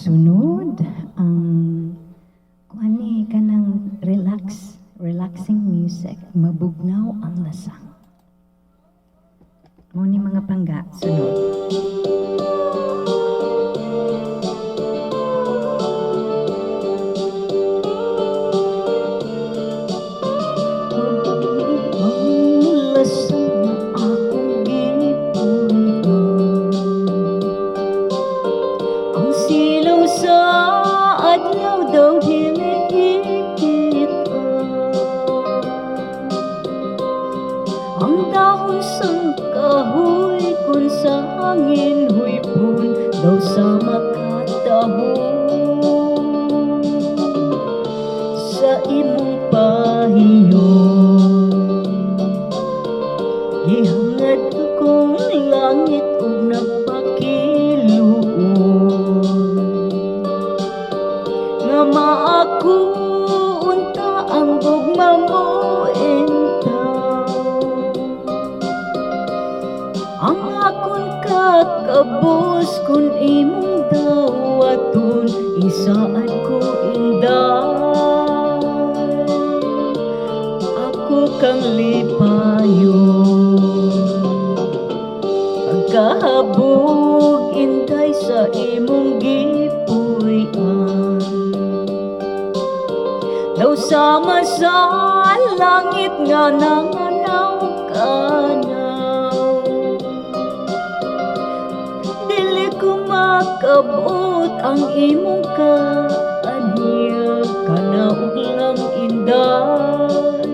Sunod ang kuani kanang relaxing music, mabugnaw ang lasang. Mo ni mga pangga sunod. Daw hinihigit ang dahon sang kahoy kung sa hangin huipon daw sa makatahon sa imong pahiyon gihangad kong langit ug nagpakiluon maaako unta ang gugma mo entaw ang akon kakabos kung imong dawaton isaad ko inday ako kang lipayon pagkahabog inday sa imong gipuy-an daw sama sa langit nga nanganaw-kanaw dili ko makabot ang imong kaanyag kanaog lang inday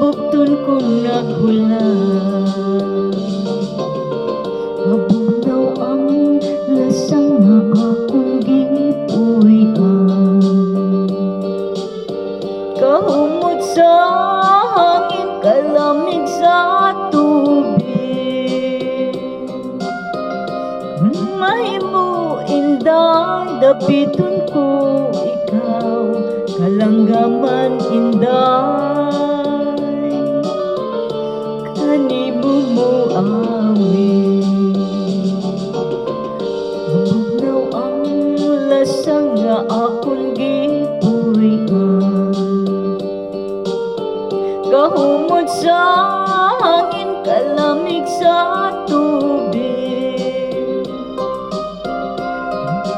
bugton kong naghulan mabugnaw ang lasang na akong gipuy-an kahumot sa hangin kalamig sa tubig mahimo inday dapiton ko ikaw kalanggaman inday kanimo mo awit mabugnaw ang lasang nga akong gipuy-an kahumot sa hangin kalamig sa tubig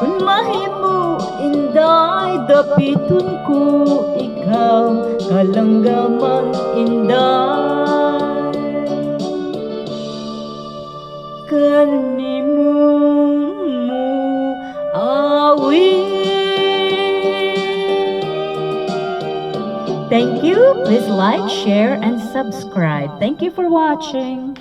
kung mahimo inday dapiton ko ikaw kalanggaman inday kanimo mo awit. Thank you. Please like, share, and subscribe. Thank you for watching.